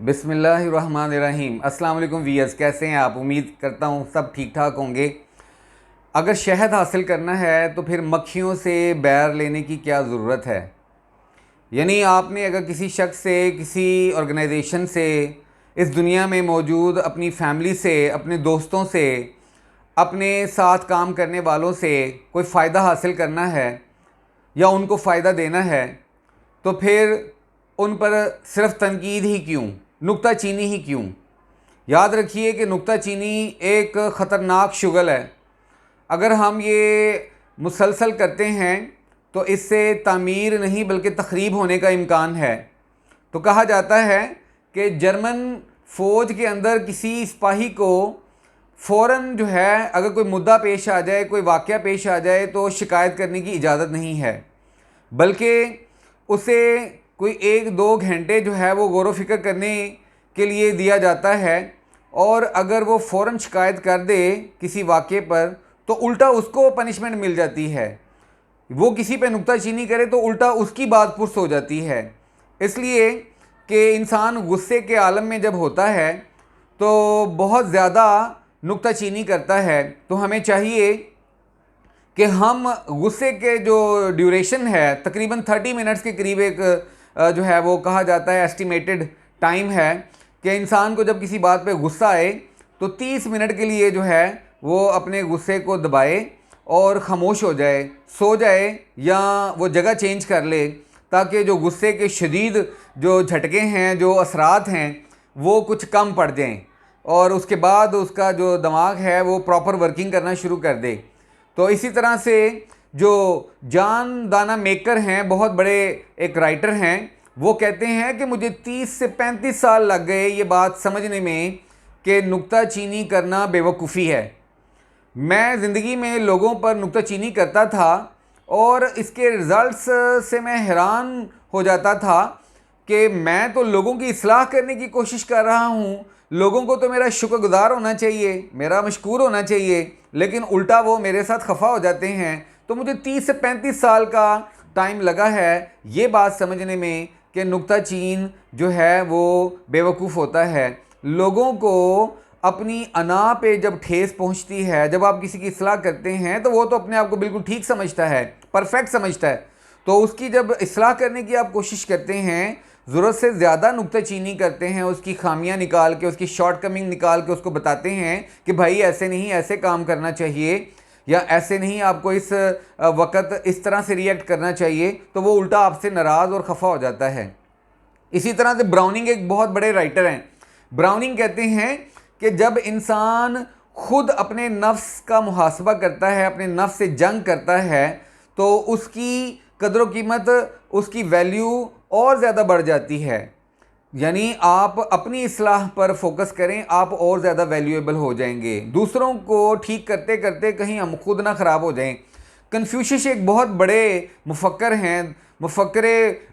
बिस्मिल्लाहिर्रहमानिर्रहीम। अस्सलाम वालेकुम वीयर्स, कैसे हैं आप? उम्मीद करता हूँ सब ठीक ठाक होंगे। अगर शहद हासिल करना है तो फिर मक्खियों से बैर लेने की क्या ज़रूरत है। यानी आपने अगर किसी शख्स से, किसी ऑर्गेनाइजेशन से, इस दुनिया में मौजूद अपनी फैमिली से, अपने दोस्तों से, अपने साथ काम करने वालों से कोई फ़ायदा हासिल करना है या उनको फ़ायदा देना है, तो फिर उन पर सिर्फ तनकीद ही क्यों, नुक्ताचीनी ही क्यों। याद रखिए कि नुक्ताचीनी एक ख़तरनाक शुगल है। अगर हम ये मुसलसल करते हैं तो इससे तामीर नहीं बल्कि तख़रीब होने का इम्कान है। तो कहा जाता है कि जर्मन फ़ौज के अंदर किसी सिपाही को फ़ौरन जो है, अगर कोई मुद्दा पेश आ जाए, कोई वाक़या पेश आ जाए, तो शिकायत करने की इजाज़त नहीं है, बल्कि उसे कोई 1-2 घंटे जो है वो गौर व फिक्र करने के लिए दिया जाता है। और अगर वो फ़ौरन शिकायत कर दे किसी वाक़े पर तो उल्टा उसको पनिशमेंट मिल जाती है। वो किसी पे नुक्ताचीनी करे तो उल्टा उसकी बात पुरस हो जाती है। इसलिए कि इंसान गुस्से के आलम में जब होता है तो बहुत ज़्यादा नुक्ताचीनी करता है। तो हमें चाहिए कि हम गुस्से के जो ड्यूरेशन है, तकरीबन 30 मिनट्स के करीब एक जो है वो कहा जाता है एस्टिमेटेड टाइम है कि इंसान को जब किसी बात पे गुस्सा आए तो 30 मिनट के लिए जो है वो अपने गुस्से को दबाए और ख़ामोश हो जाए, सो जाए या वो जगह चेंज कर ले, ताकि जो गुस्से के शदीद जो झटके हैं, जो असरात हैं, वो कुछ कम पड़ जाएं और उसके बाद उसका जो दिमाग है वो प्रॉपर वर्किंग करना शुरू कर दे। तो इसी तरह से जो जॉन दाना मेकर हैं, बहुत बड़े एक राइटर हैं, वो कहते हैं कि मुझे 30 से 35 साल लग गए ये बात समझने में कि नुक्ताचीनी करना बेवकूफ़ी है। मैं ज़िंदगी में लोगों पर नुक्ताचीनी करता था और इसके रिज़ल्ट्स से मैं हैरान हो जाता था कि मैं तो लोगों की इस्लाह करने की कोशिश कर रहा हूँ, लोगों को तो मेरा शुक्रगुज़ार होना चाहिए, मेरा मशकूर होना चाहिए, लेकिन उल्टा वो मेरे साथ खफा हो जाते हैं। तो मुझे 30 से 35 साल का टाइम लगा है ये बात समझने में कि नुक्ताचीन जो है वो बेवकूफ़ होता है। लोगों को अपनी अना पे जब ठेस पहुंचती है, जब आप किसी की इस्लाह करते हैं तो वो तो अपने आप को बिल्कुल ठीक समझता है, परफेक्ट समझता है। तो उसकी जब इस्लाह करने की आप कोशिश करते हैं, ज़रूरत से ज़्यादा नुक्ताचीनी करते हैं, उसकी खामियां निकाल के, उसकी शॉर्टकमिंग निकाल के उसको बताते हैं कि भाई ऐसे नहीं, ऐसे काम करना चाहिए, या ऐसे नहीं, आपको इस वक्त इस तरह से रिएक्ट करना चाहिए, तो वो उल्टा आपसे नाराज़ और खफा हो जाता है। इसी तरह से ब्राउनिंग एक बहुत बड़े राइटर हैं। ब्राउनिंग कहते हैं कि जब इंसान खुद अपने नफ्स का मुहासबा करता है, अपने नफ्स से जंग करता है, तो उसकी कदर कीमत, उसकी वैल्यू और ज़्यादा बढ़ जाती है। यानी आप अपनी इस्लाह पर फोकस करें, आप और ज़्यादा वैल्यूएबल हो जाएंगे। दूसरों को ठीक करते करते कहीं हम खुद ना ख़राब हो जाएं। कन्फ्यूशियस एक बहुत बड़े मुफक्कर हैं, मुफक्कर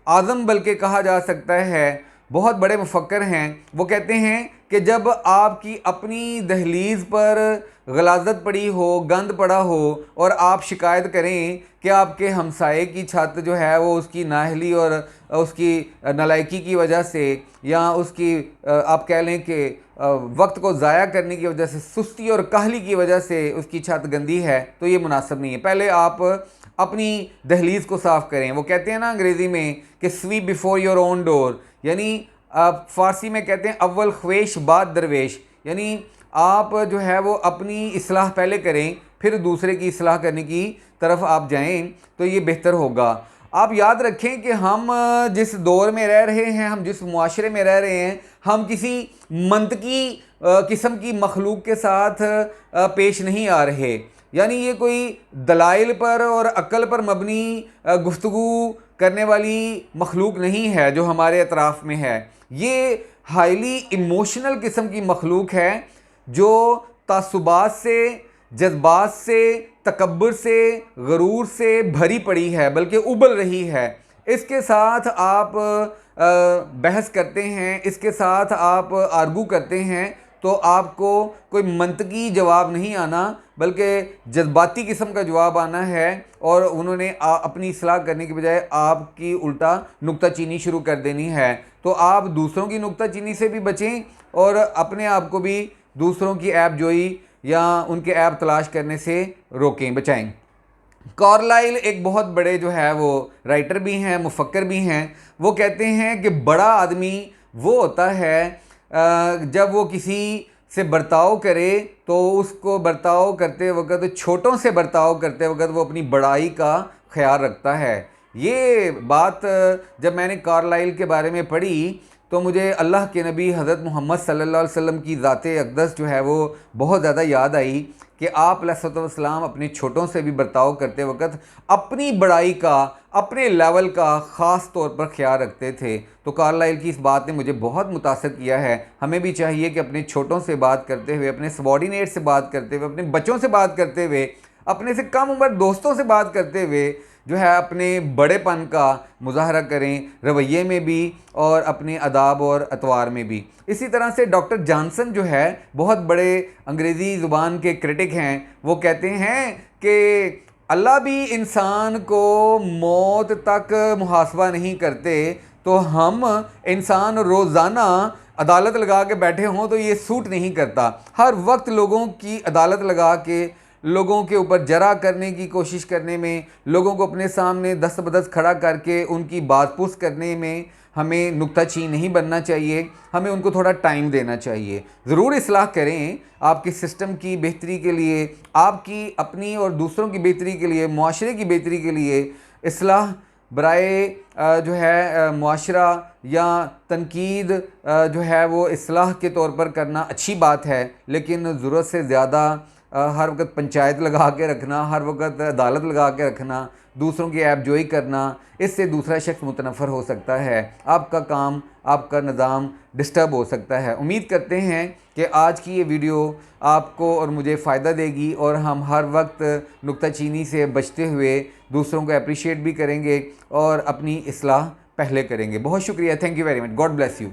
आज़म बल्कि कहा जा सकता है, बहुत बड़े मुफक्कर हैं। वो कहते हैं कि जब आपकी अपनी दहलीज़ पर गलाजत पड़ी हो, गंद पड़ा हो, और आप शिकायत करें कि आपके हमसाये की छत जो है वो उसकी नाहली और उसकी नालायकी की वजह से, या उसकी आप कह लें कि वक्त को ज़ाया करने की वजह से, सुस्ती और काहली की वजह से उसकी छत गंदी है, तो ये मुनासिब नहीं है। पहले आप अपनी दहलीज़ को साफ़ करें। वो कहते हैं ना अंग्रेज़ी में कि sweep before your own door, यानी आप फ़ारसी में कहते हैं अव्वल ख्वेश बाद दरवेश, यानी आप जो है वो अपनी इस्लाह पहले करें, फिर दूसरे की इस्लाह करने की तरफ आप जाएं, तो ये बेहतर होगा। आप याद रखें कि हम जिस दौर में रह रहे हैं, हम जिस मुआशरे में रह रहे हैं, हम किसी मंतकी किस्म की मखलूक के साथ पेश नहीं आ रहे। यानी ये कोई दलाइल पर और अक्ल पर मबनी गुफ्तगू करने वाली मखलूक नहीं है जो हमारे अतराफ़ में है। ये हाईली इमोशनल किस्म की मखलूक है जो तासुबात से, जज्बात से, तकब्बुर से, गरूर से भरी पड़ी है, बल्कि उबल रही है। इसके साथ आप बहस करते हैं, इसके साथ आप आर्गू करते हैं, तो आपको कोई मंतकी जवाब नहीं आना, बल्कि जज्बाती किस्म का जवाब आना है। और उन्होंने अपनी इस्लाह करने के बजाय आपकी उल्टा नुक्ताचीनी शुरू कर देनी है। तो आप दूसरों की नुक्ताचीनी से भी बचें और अपने आप को भी दूसरों की ऐप जोई या उनके ऐप तलाश करने से रोकें, बचाएं। कार्लाइल एक बहुत बड़े जो है वो राइटर भी हैं, मुफक्कर भी हैं। वो कहते हैं कि बड़ा आदमी वो होता है जब वो किसी से बर्ताव करे तो उसको बर्ताव करते वक्त, छोटों से बर्ताव करते वक्त वो अपनी बड़ाई का ख्याल रखता है। ये बात जब मैंने कार्लाइल के बारे में पढ़ी तो मुझे अल्लाह के नबी हज़रत मोहम्मद सल्लल्लाहु अलैहि वसल्लम की ज़ाते अक़दस जो है वो बहुत ज़्यादा याद आई कि आप अलैहिस्सलाम अपने छोटों से भी बर्ताव करते वक्त अपनी बड़ाई का, अपने लेवल का ख़ास तौर पर ख्याल रखते थे। तो कार्लाइल की इस बात ने मुझे बहुत मुतासर किया है। हमें भी चाहिए कि अपने छोटों से बात करते हुए, अपने सबॉर्डिनेट से बात करते हुए, अपने बच्चों से बात करते हुए, अपने से कम उम्र दोस्तों से बात करते हुए जो है अपने बड़ेपन का मुजाहरा करें, रवैये में भी और अपने अदाब और अतवार में भी। इसी तरह से डॉक्टर जॉनसन जो है बहुत बड़े अंग्रेज़ी ज़ुबान के क्रिटिक हैं। वो कहते हैं कि अल्लाह भी इंसान को मौत तक मुहासबा नहीं करते, तो हम इंसान रोज़ाना अदालत लगा के बैठे हों तो ये सूट नहीं करता। हर वक्त लोगों की अदालत लगा के लोगों के ऊपर जरा करने की कोशिश करने में, लोगों को अपने सामने दस्त बदस्त खड़ा करके उनकी बात पुस करने में हमें नुक्ताचीन नहीं बनना चाहिए। हमें उनको थोड़ा टाइम देना चाहिए। ज़रूर इस्लाह करें, आपके सिस्टम की बेहतरी के लिए, आपकी अपनी और दूसरों की बेहतरी के लिए, मुआशरे की बेहतरी के लिए इस्लाह बराए जो है मुआशरा या तनकीद जो है वो इस्लाह के तौर पर करना अच्छी बात है, लेकिन ज़रूरत से ज़्यादा हर वक्त पंचायत लगा के रखना, हर वक्त अदालत लगा के रखना, दूसरों की ऐप जोई करना, इससे दूसरा शख्स मुतनफ़र हो सकता है। आपका काम, आपका निज़ाम डिस्टर्ब हो सकता है। उम्मीद करते हैं कि आज की ये वीडियो आपको और मुझे फ़ायदा देगी और हम हर वक्त नुक्ताचीनी से बचते हुए दूसरों को अप्रिशिएट भी करेंगे और अपनी इस्लाह पहले करेंगे। बहुत शुक्रिया। Thank you very much. God bless you.